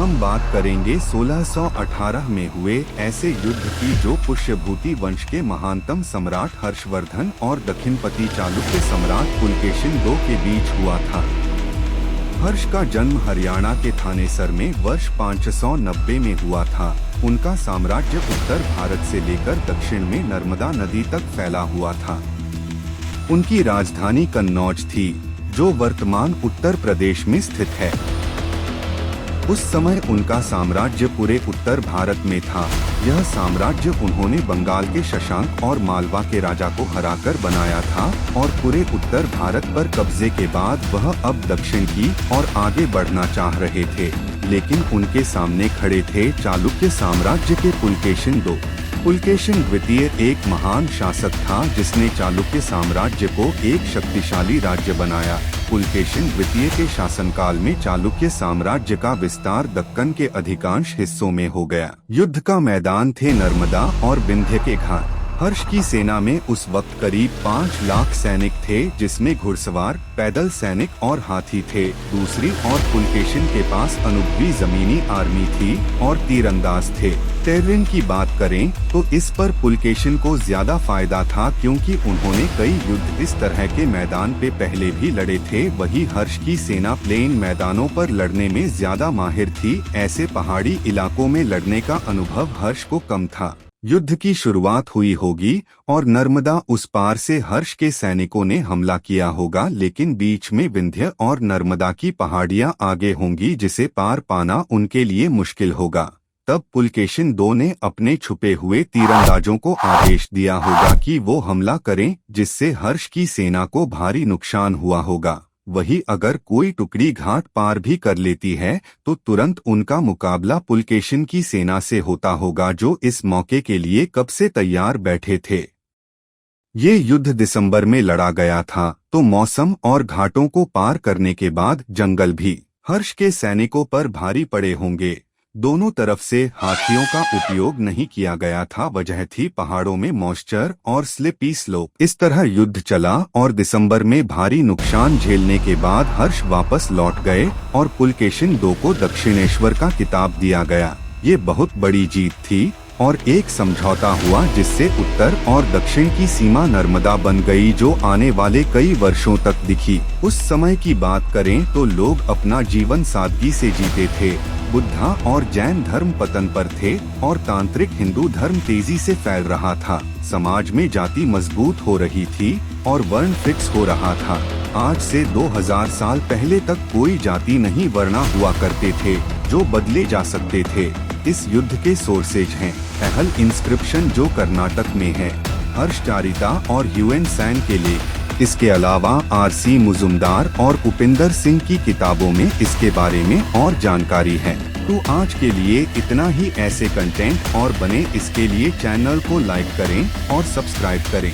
हम बात करेंगे 1618 में हुए ऐसे युद्ध की जो पुष्यभूति वंश के महानतम सम्राट हर्षवर्धन और दक्षिणपति चालुक्य सम्राट पुलकेशिन II के बीच हुआ था। हर्ष का जन्म हरियाणा के थानेसर में वर्ष 590 में हुआ था। उनका साम्राज्य उत्तर भारत से लेकर दक्षिण में नर्मदा नदी तक फैला हुआ था। उनकी राजधानी कन्नौज थी, जो वर्तमान उत्तर प्रदेश में स्थित है। उस समय उनका साम्राज्य पूरे उत्तर भारत में था। यह साम्राज्य उन्होंने बंगाल के शशांक और मालवा के राजा को हराकर बनाया था और पूरे उत्तर भारत पर कब्जे के बाद वह अब दक्षिण की और आगे बढ़ना चाह रहे थे, लेकिन उनके सामने खड़े थे चालुक्य साम्राज्य के पुलकेशिन II। पुलकेशिन द्वितीय एक महान शासक था जिसने चालुक्य साम्राज्य को एक शक्तिशाली राज्य बनाया। पुलकेशिन द्वितीय के शासनकाल में चालुक्य साम्राज्य का विस्तार दक्कन के अधिकांश हिस्सों में हो गया। युद्ध का मैदान थे नर्मदा और विंध्य के घाट। हर्ष की सेना में उस वक्त करीब 5 लाख सैनिक थे, जिसमें घुड़सवार, पैदल सैनिक और हाथी थे। दूसरी ओर पुलकेशिन के पास अनुभवी जमीनी आर्मी थी और तीरंदाज थे। टेररिन की बात करें तो इस पर पुलकेशिन को ज्यादा फायदा था, क्योंकि उन्होंने कई युद्ध इस तरह के मैदान पे पहले भी लड़े थे। वही हर्ष की सेना प्लेन मैदानों पर लड़ने में ज्यादा माहिर थी। ऐसे पहाड़ी इलाकों में लड़ने का अनुभव हर्ष को कम था। युद्ध की शुरुआत हुई होगी और नर्मदा उस पार से हर्ष के सैनिकों ने हमला किया होगा, लेकिन बीच में विंध्य और नर्मदा की पहाड़ियां आगे होंगी, जिसे पार पाना उनके लिए मुश्किल होगा। तब पुलकेशिन II ने अपने छुपे हुए तीरंदाजों को आदेश दिया होगा कि वो हमला करें, जिससे हर्ष की सेना को भारी नुकसान हुआ होगा। वही अगर कोई टुकड़ी घाट पार भी कर लेती है तो तुरंत उनका मुकाबला पुलकेशिन की सेना से होता होगा, जो इस मौके के लिए कब से तैयार बैठे थे। ये युद्ध दिसंबर में लड़ा गया था, तो मौसम और घाटों को पार करने के बाद जंगल भी हर्ष के सैनिकों पर भारी पड़े होंगे। दोनों तरफ से हाथियों का उपयोग नहीं किया गया था, वजह थी पहाड़ों में मॉइस्चर और स्लिपी स्लोप। इस तरह युद्ध चला और दिसंबर में भारी नुकसान झेलने के बाद हर्ष वापस लौट गए और पुलकेशिन II को दक्षिणेश्वर का खिताब दिया गया। ये बहुत बड़ी जीत थी और एक समझौता हुआ जिससे उत्तर और दक्षिण की सीमा नर्मदा बन गई, जो आने वाले कई वर्षों तक दिखी। उस समय की बात करें तो लोग अपना जीवन सादगी से जीते थे। बुद्धा और जैन धर्म पतन पर थे और तांत्रिक हिंदू धर्म तेजी से फैल रहा था। समाज में जाति मजबूत हो रही थी और वर्ण फिक्स हो रहा था। आज से 2000 साल पहले तक कोई जाति नहीं वर्णा हुआ करते थे, जो बदले जा सकते थे। इस युद्ध के सोर्सेज हैं अहल इंस्क्रिप्शन, जो कर्नाटक में है, हर्षचारिता और ह्यूएन सैंग के लेख। इसके अलावा RC मुजुमदार और उपिंदर सिंह की किताबों में इसके बारे में और जानकारी है। तो आज के लिए इतना ही। ऐसे कंटेंट और बने इसके लिए चैनल को लाइक करें और सब्सक्राइब करें।